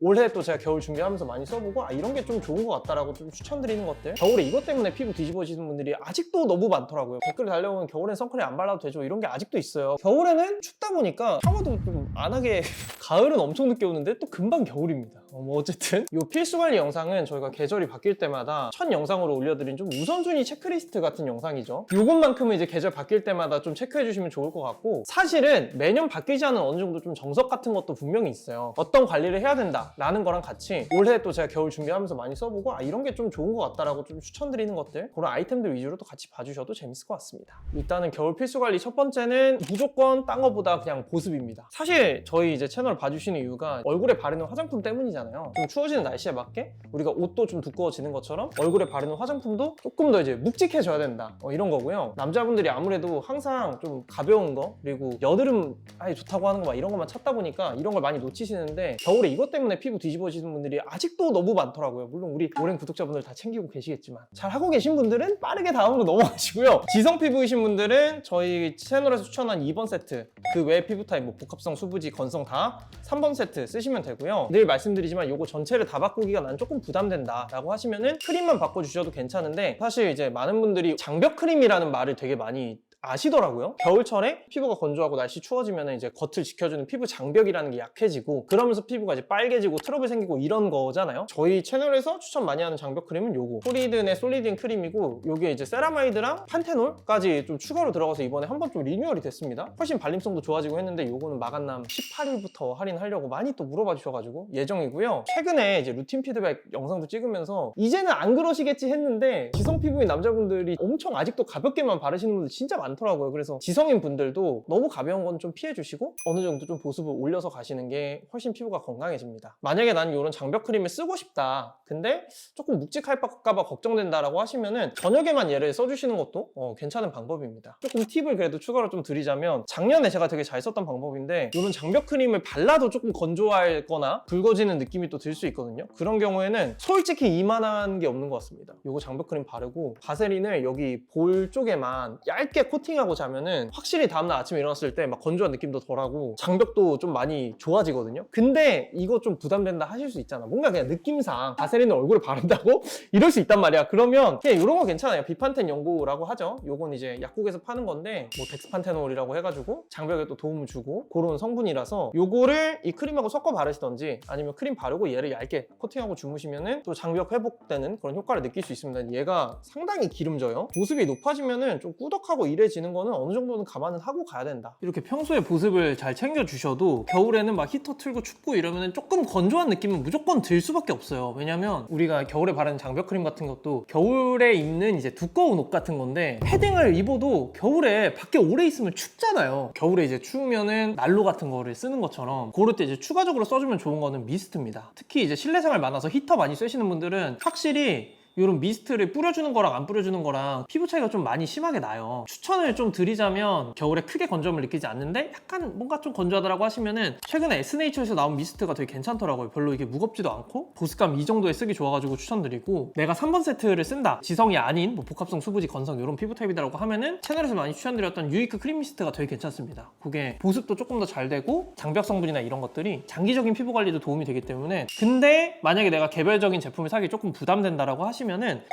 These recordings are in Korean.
올해 또 제가 겨울 준비하면서 많이 써보고 이런 게 좀 좋은 것 같다라고 좀 추천드리는 것들. 겨울에 이것 때문에 피부 뒤집어지는 분들이 아직도 너무 많더라고요. 댓글에 달려오면 겨울엔 선크림 안 발라도 되죠, 이런 게 아직도 있어요. 겨울에는 춥다 보니까 샤워도 좀 안 하게 가을은 엄청 늦게 오는데 또 금방 겨울입니다. 어쨌든 이 필수 관리 영상은 저희가 계절이 바뀔 때마다 첫 영상으로 올려드린 좀 우선순위 체크리스트 같은 영상이죠. 요것만큼은 이제 계절 바뀔 때마다 좀 체크해 주시면 좋을 것 같고, 사실은 매년 바뀌지 않은 어느 정도 좀 정석 같은 것도 분명히 있어요. 어떤 관리를 해야 된다 라는 거랑 같이 올해 또 제가 겨울 준비하면서 많이 써보고 이런 게 좀 좋은 것 같다라고 좀 추천드리는 것들, 그런 아이템들 위주로 또 같이 봐주셔도 재밌을 것 같습니다. 일단은 겨울 필수 관리 첫 번째는 무조건 딴 거보다 그냥 보습입니다. 사실 저희 이제 채널 봐주시는 이유가 얼굴에 바르는 화장품 때문이잖아요. 좀 추워지는 날씨에 맞게 우리가 옷도 좀 두꺼워지는 것처럼 얼굴에 바르는 화장품도 조금 더 이제 묵직해져야 된다, 이런 거고요. 남자분들이 아무래도 항상 좀 가벼운 거, 그리고 여드름 좋다고 하는 거 이런 것만 찾다 보니까 이런 걸 많이 놓치시는데, 겨울에 이것 때문에 피부 뒤집어지는 분들이 아직도 너무 많더라고요. 물론 우리 오랜 구독자분들 다 챙기고 계시겠지만, 잘 하고 계신 분들은 빠르게 다음으로 넘어가시고요. 지성 피부이신 분들은 저희 채널에서 추천한 2번 세트, 그 외 피부 타입 뭐 복합성, 수부지, 건성 다 3번 세트 쓰시면 되고요. 늘 말씀드리지만 요거 전체를 다 바꾸기가 난 조금 부담된다 라고 하시면은 크림만 바꿔주셔도 괜찮은데, 사실 이제 많은 분들이 장벽 크림이라는 말을 되게 많이 아시더라고요. 겨울철에 피부가 건조하고 날씨 추워지면 이제 겉을 지켜주는 피부 장벽이라는 게 약해지고, 그러면서 피부가 이제 빨개지고 트러블 생기고 이런 거잖아요. 저희 채널에서 추천 많이 하는 장벽 크림은 요거 소리든의 솔리딘 크림이고, 요게 이제 세라마이드랑 판테놀까지 좀 추가로 들어가서 이번에 한번 좀 리뉴얼이 됐습니다. 훨씬 발림성도 좋아지고 했는데, 요거는 마감남 18일부터 할인하려고 많이 또 물어봐 주셔가지고 예정이고요. 최근에 이제 루틴 피드백 영상도 찍으면서 이제는 안 그러시겠지 했는데, 지성 피부인 남자분들이 엄청 아직도 가볍게만 바르시는 분들 진짜 많더라고요. 그래서 지성인 분들도 너무 가벼운 건 좀 피해 주시고 어느 정도 좀 보습을 올려서 가시는 게 훨씬 피부가 건강해집니다. 만약에 난 이런 장벽 크림을 쓰고 싶다, 근데 조금 묵직할까 봐 걱정된다라고 하시면은 저녁에만 얘를 써주시는 것도 괜찮은 방법입니다. 조금 팁을 그래도 추가로 좀 드리자면, 작년에 제가 되게 잘 썼던 방법인데, 이런 장벽 크림을 발라도 조금 건조할 거나 붉어지는 느낌이 또 들 수 있거든요. 그런 경우에는 솔직히 이만한 게 없는 것 같습니다. 요거 장벽 크림 바르고 바세린을 여기 볼 쪽에만 얇게 코팅하고 자면은 확실히 다음날 아침에 일어났을 때 막 건조한 느낌도 덜하고 장벽도 좀 많이 좋아지거든요. 근데 이거 좀 부담된다 하실 수 있잖아. 뭔가 그냥 느낌상 바세린을 얼굴에 바른다고? 이럴 수 있단 말이야. 그러면 그냥 이런 거 괜찮아요. 비판텐 연고라고 하죠. 요건 이제 약국에서 파는 건데, 뭐 덱스판테놀이라고 해가지고 장벽에 또 도움을 주고 그런 성분이라서, 요거를 이 크림하고 섞어 바르시던지 아니면 크림 바르고 얘를 얇게 코팅하고 주무시면은 또 장벽 회복되는 그런 효과를 느낄 수 있습니다. 얘가 상당히 기름져요. 보습이 높아지면은 좀 꾸덕하고 이래지는 거는 어느 정도는 감안은 하고 가야 된다. 이렇게 평소에 보습을 잘 챙겨주셔도 겨울에는 막 히터 틀고 춥고 이러면 조금 건조한 느낌은 무조건 들 수밖에 없어요. 왜냐면 우리가 겨울에 바르는 장벽 크림 같은 것도 겨울에 입는 이제 두꺼운 옷 같은 건데, 패딩을 입어도 겨울에 밖에 오래 있으면 춥잖아요. 겨울에 이제 추우면은 난로 같은 거를 쓰는 것처럼, 그럴 때 이제 추가적으로 써주면 좋은 거는 미스트입니다. 특히 이제 실내 생활 많아서 히터 많이 쐬시는 분들은 확실히 이런 미스트를 뿌려주는 거랑 안 뿌려주는 거랑 피부 차이가 좀 많이 심하게 나요. 추천을 좀 드리자면, 겨울에 크게 건조함을 느끼지 않는데 약간 뭔가 좀 건조하더라고 하시면은 최근에 에스네이처에서 나온 미스트가 되게 괜찮더라고요. 별로 이게 무겁지도 않고 보습감 이 정도에 쓰기 좋아가지고 추천드리고, 내가 3번 세트를 쓴다, 지성이 아닌 뭐 복합성, 수부지, 건성 이런 피부 타입이라고 하면은 채널에서 많이 추천드렸던 유이크 크림 미스트가 되게 괜찮습니다. 그게 보습도 조금 더 잘 되고 장벽 성분이나 이런 것들이 장기적인 피부 관리도 도움이 되기 때문에. 근데 만약에 내가 개별적인 제품을 사기 조금 부담된다라고 하시면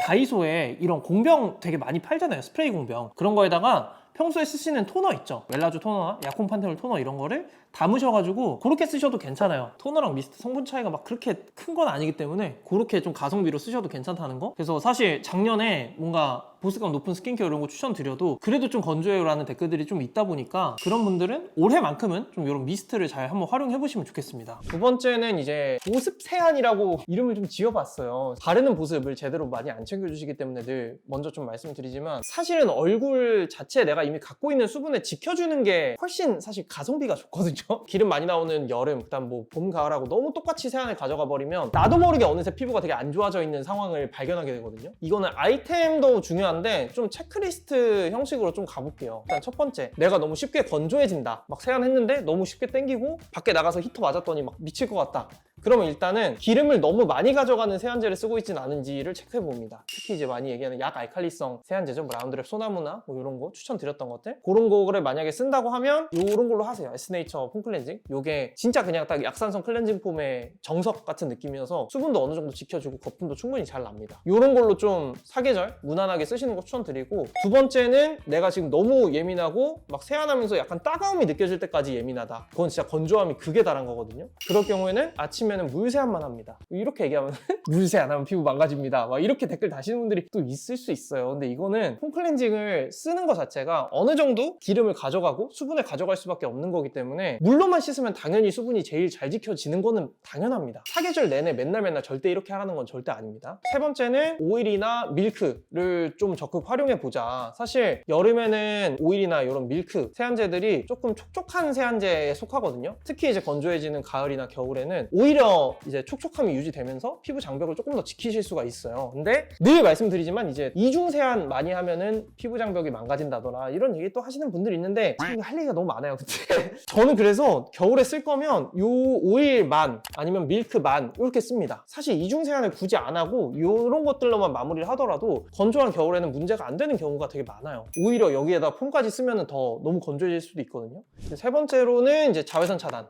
다이소에 이런 공병 되게 많이 팔잖아요. 스프레이 공병. 그런 거에다가 평소에 쓰시는 토너 있죠. 멜라조 토너나 약혼 판테놀 토너 이런 거를 담으셔가지고 그렇게 쓰셔도 괜찮아요. 토너랑 미스트 성분 차이가 막 그렇게 큰 건 아니기 때문에 그렇게 좀 가성비로 쓰셔도 괜찮다는 거. 그래서 사실 작년에 뭔가 보습감 높은 스킨케어 이런 거 추천드려도 그래도 좀 건조해요 라는 댓글들이 좀 있다 보니까, 그런 분들은 올해만큼은 좀 이런 미스트를 잘 한번 활용해 보시면 좋겠습니다. 두 번째는 이제 보습 세안이라고 이름을 좀 지어봤어요. 바르는 보습을 제대로 많이 안 챙겨주시기 때문에 늘 먼저 좀 말씀드리지만, 사실은 얼굴 자체에 내가 이미 갖고 있는 수분을 지켜주는 게 훨씬 사실 가성비가 좋거든요. 기름 많이 나오는 여름, 그다음 뭐 봄, 가을하고 너무 똑같이 세안을 가져가 버리면 나도 모르게 어느새 피부가 되게 안 좋아져 있는 상황을 발견하게 되거든요. 이거는 아이템도 중요한데 좀 체크리스트 형식으로 좀 가볼게요. 일단 첫 번째, 내가 너무 쉽게 건조해진다. 막 세안했는데 너무 쉽게 땡기고 밖에 나가서 히터 맞았더니 막 미칠 것 같다. 그러면 일단은 기름을 너무 많이 가져가는 세안제를 쓰고 있진 않은지를 체크해 봅니다. 특히 이제 많이 얘기하는 약 알칼리성 세안제죠. 뭐 라운드랩 소나무나 뭐 이런 거 추천드렸던 것들, 그런 거를 만약에 쓴다고 하면 이런 걸로 하세요. 에스네이처 폼 클렌징. 요게 진짜 그냥 딱 약산성 클렌징 폼의 정석 같은 느낌이어서 수분도 어느 정도 지켜주고 거품도 충분히 잘 납니다. 이런 걸로 좀 사계절 무난하게 쓰시는 거 추천드리고, 두 번째는 내가 지금 너무 예민하고 막 세안하면서 약간 따가움이 느껴질 때까지 예민하다. 그건 진짜 건조함이 극에 달한 거거든요. 그럴 경우에는 아침에는 물 세안만 합니다. 이렇게 얘기하면 물 세안 하면 피부 망가집니다. 막 이렇게 댓글 다시는 분들이 또 있을 수 있어요. 근데 이거는 폼 클렌징을 쓰는 것 자체가 어느 정도 기름을 가져가고 수분을 가져갈 수밖에 없는 거기 때문에 물로만 씻으면 당연히 수분이 제일 잘 지켜지는 거는 당연합니다. 사계절 내내 맨날 절대 이렇게 하라는 건 절대 아닙니다. 세 번째는 오일이나 밀크를 좀 적극 활용해 보자. 사실 여름에는 오일이나 이런 밀크 세안제들이 조금 촉촉한 세안제에 속하거든요. 특히 이제 건조해지는 가을이나 겨울에는 오히려 이제 촉촉함이 유지되면서 피부 장벽을 조금 더 지키실 수가 있어요. 근데 늘 말씀드리지만 이제 이중 세안 많이 하면은 피부 장벽이 망가진다더라 이런 얘기 또 하시는 분들이 있는데 참 할 얘기가 너무 많아요. 근데 저는 그래서 겨울에 쓸 거면 요 오일만 아니면 밀크만 이렇게 씁니다. 사실 이중 세안을 굳이 안 하고 이런 것들로만 마무리를 하더라도 건조한 겨울에는 문제가 안 되는 경우가 되게 많아요. 오히려 여기에다 폼까지 쓰면 더 너무 건조해질 수도 있거든요. 세 번째로는 이제 자외선 차단.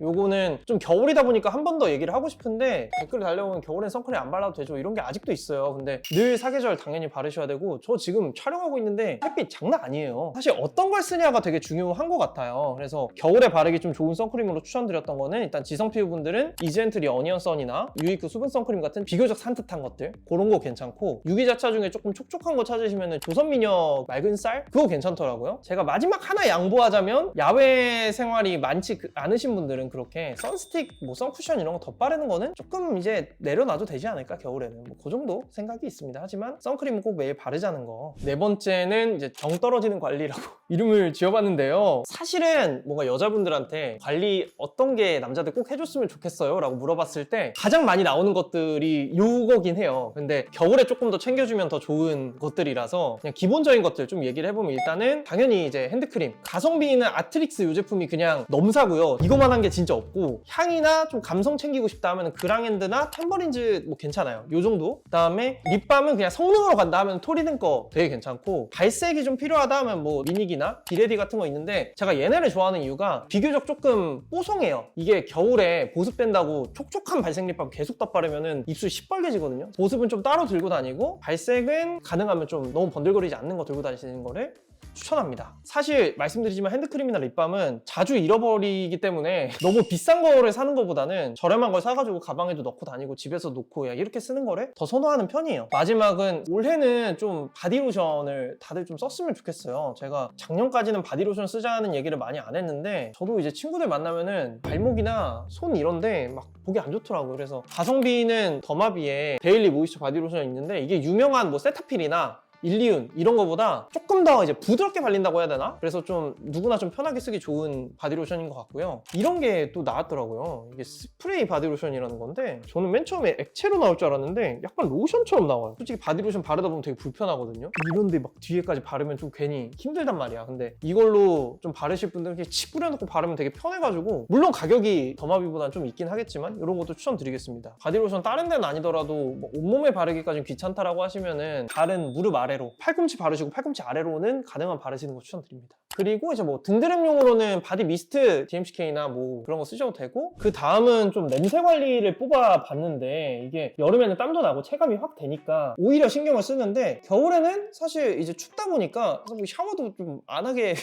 요거는 좀 겨울이다 보니까 한 번 더 얘기를 하고 싶은데 댓글 달려오면 겨울엔 선크림 안 발라도 되죠 이런 게 아직도 있어요. 근데 늘 사계절 당연히 바르셔야 되고, 저 지금 촬영하고 있는데 햇빛 장난 아니에요. 사실 어떤 걸 쓰냐가 되게 중요한 것 같아요. 그래서 겨울에 바르기 좀 좋은 선크림으로 추천드렸던 거는 일단 지성 피부분들은 이즈엔트리 어니언 선이나 유이크 수분 선크림 같은 비교적 산뜻한 것들 그런 거 괜찮고, 유기자차 중에 조금 촉촉한 거 찾으시면 조선미녀 맑은 쌀 그거 괜찮더라고요. 제가 마지막 하나 양보하자면 야외 생활이 많지 않으신 분들은 그렇게 선스틱, 뭐 선쿠션 이런 거 덧바르는 거는 조금 이제 내려놔도 되지 않을까 겨울에는, 뭐 그 정도 생각이 있습니다. 하지만 선크림은 꼭 매일 바르자는 거. 네 번째는 이제 정 떨어지는 관리라고 이름을 지어봤는데요. 사실은 뭔가 여자분들한테 관리 어떤 게 남자들 꼭 해줬으면 좋겠어요 라고 물어봤을 때 가장 많이 나오는 것들이 요거긴 해요. 근데 겨울에 조금 더 챙겨주면 더 좋은 것들이라서 그냥 기본적인 것들 좀 얘기를 해보면, 일단은 당연히 이제 핸드크림, 가성비 있는 아트릭스 요 제품이 그냥 넘사고요. 이거만 한 게 진짜 없고, 향이나 좀 감성 챙기고 싶다 하면 그랑핸드나 템버린즈 뭐 괜찮아요. 요 정도. 그 다음에 립밤은 그냥 성능으로 간다 하면 토리든 거 되게 괜찮고, 발색이 좀 필요하다 하면 뭐 미닉이나 비레디 같은 거 있는데, 제가 얘네를 좋아하는 이유가 비교적 조금 뽀송해요. 이게 겨울에 보습된다고 촉촉한 발색 립밤 계속 덧바르면은 입술 시뻘개지거든요. 보습은 좀 따로 들고 다니고, 발색은 가능하면 좀 너무 번들거리지 않는 거 들고 다니시는 거를 추천합니다. 사실 말씀드리지만 핸드크림이나 립밤은 자주 잃어버리기 때문에 너무 비싼 거를 사는 것보다는 저렴한 걸 사가지고 가방에도 넣고 다니고 집에서 놓고 이렇게 쓰는 거를 더 선호하는 편이에요. 마지막은 올해는 좀 바디로션을 다들 좀 썼으면 좋겠어요. 제가 작년까지는 바디로션 쓰자는 얘기를 많이 안 했는데, 저도 이제 친구들 만나면은 발목이나 손 이런데 막 보기 안 좋더라고요. 그래서 가성비는 더마비에 데일리 모이스처 바디로션이 있는데, 이게 유명한 뭐 세타필이나 일리운 이런 거보다 조금 더 이제 부드럽게 발린다고 해야 되나? 그래서 좀 누구나 좀 편하게 쓰기 좋은 바디로션인 것 같고요. 이런 게 또 나왔더라고요. 이게 스프레이 바디로션이라는 건데, 저는 맨 처음에 액체로 나올 줄 알았는데 약간 로션처럼 나와요. 솔직히 바디로션 바르다 보면 되게 불편하거든요. 이런데 막 뒤에까지 바르면 좀 괜히 힘들단 말이야. 근데 이걸로 좀 바르실 분들은 이렇게 칙 뿌려놓고 바르면 되게 편해가지고, 물론 가격이 더마비보다는 좀 있긴 하겠지만 이런 것도 추천드리겠습니다. 바디로션 다른 데는 아니더라도 뭐 온몸에 바르기까지는 귀찮다라고 하시면은 다른 무릎 아래로, 팔꿈치 바르시고 팔꿈치 아래로는 가능한 바르시는 거 추천드립니다. 그리고 이제 뭐 등드름용으로는 바디 미스트 DMCK나 뭐 그런 거 쓰셔도 되고, 그 다음은 좀 냄새 관리를 뽑아봤는데, 이게 여름에는 땀도 나고 체감이 확 되니까 오히려 신경을 쓰는데, 겨울에는 사실 이제 춥다 보니까 샤워도 좀 안 하게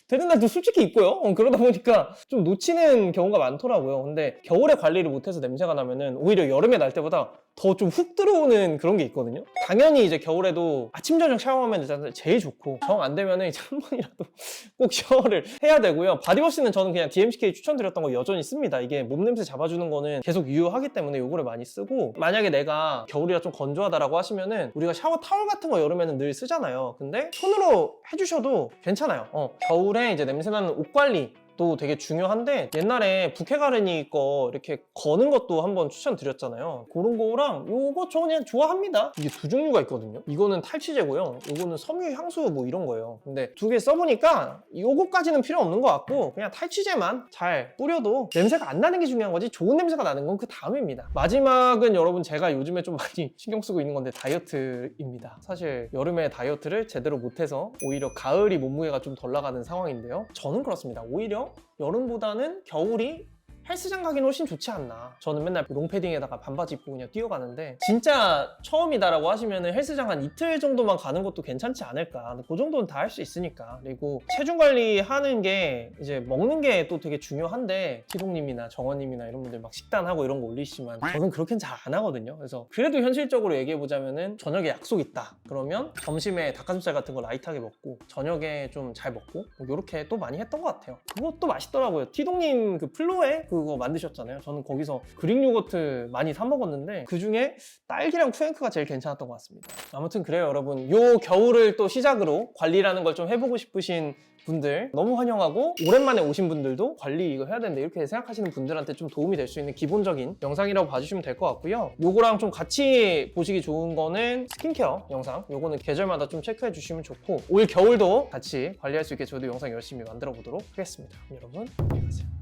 되는 날도 솔직히 있고요. 그러다 보니까 좀 놓치는 경우가 많더라고요. 근데 겨울에 관리를 못해서 냄새가 나면은 오히려 여름에 날 때보다 더 좀 훅 들어오는 그런 게 있거든요. 당연히 이제 겨울에도 아침 저녁 샤워하면 일단 제일 좋고, 정 안 되면은 이제 한 번이라도 꼭 샤워를 해야 되고요. 바디워시는 저는 그냥 DMCK 추천드렸던 거 여전히 씁니다. 이게 몸 냄새 잡아주는 거는 계속 유효하기 때문에 요거를 많이 쓰고, 만약에 내가 겨울이라 좀 건조하다라고 하시면은 우리가 샤워 타월 같은 거 여름에는 늘 쓰잖아요. 근데 손으로 해주셔도 괜찮아요. 겨울에 이제 냄새나는 옷 관리 또 되게 중요한데 옛날에 부케 가르니 거 이렇게 거는 것도 한번 추천드렸잖아요. 그런 거랑 요거 저 그냥 좋아합니다. 이게 두 종류가 있거든요. 이거는 탈취제고요. 요거는 섬유 향수 뭐 이런 거예요. 근데 두 개 써보니까 요거까지는 필요 없는 것 같고 그냥 탈취제만 잘 뿌려도 냄새가 안 나는 게 중요한 거지 좋은 냄새가 나는 건 그 다음입니다. 마지막은 여러분 제가 요즘에 좀 많이 신경 쓰고 있는 건데 다이어트입니다. 사실 여름에 다이어트를 제대로 못해서 오히려 가을이 몸무게가 좀 덜 나가는 상황인데요. 저는 그렇습니다. 오히려 여름보다는 겨울이 헬스장 가기는 훨씬 좋지 않나. 저는 맨날 롱패딩에다가 반바지 입고 그냥 뛰어가는데 진짜 처음이다라고 하시면 헬스장 한 이틀 정도만 가는 것도 괜찮지 않을까. 근데 그 정도는 다 할 수 있으니까. 그리고 체중 관리하는 게 이제 먹는 게 또 되게 중요한데 티동님이나 정원님이나 이런 분들 막 식단하고 이런 거 올리시지만 저는 그렇게는 잘 안 하거든요. 그래서 그래도 현실적으로 얘기해보자면은 저녁에 약속 있다. 그러면 점심에 닭가슴살 같은 거 라이트하게 먹고 저녁에 좀 잘 먹고 뭐 이렇게 또 많이 했던 것 같아요. 그것도 맛있더라고요. 티동님 그 플로에 그거 만드셨잖아요. 저는 거기서 그릭 요거트 많이 사 먹었는데 그 중에 딸기랑 푸앵크가 제일 괜찮았던 것 같습니다. 아무튼 그래요 여러분. 요 겨울을 또 시작으로 관리라는 걸 좀 해보고 싶으신 분들 너무 환영하고 오랜만에 오신 분들도 관리 이거 해야 되는데 이렇게 생각하시는 분들한테 좀 도움이 될 수 있는 기본적인 영상이라고 봐주시면 될 것 같고요. 요거랑 좀 같이 보시기 좋은 거는 스킨케어 영상. 요거는 계절마다 좀 체크해 주시면 좋고 올 겨울도 같이 관리할 수 있게 저도 영상 열심히 만들어 보도록 하겠습니다. 여러분 안녕히 가세요.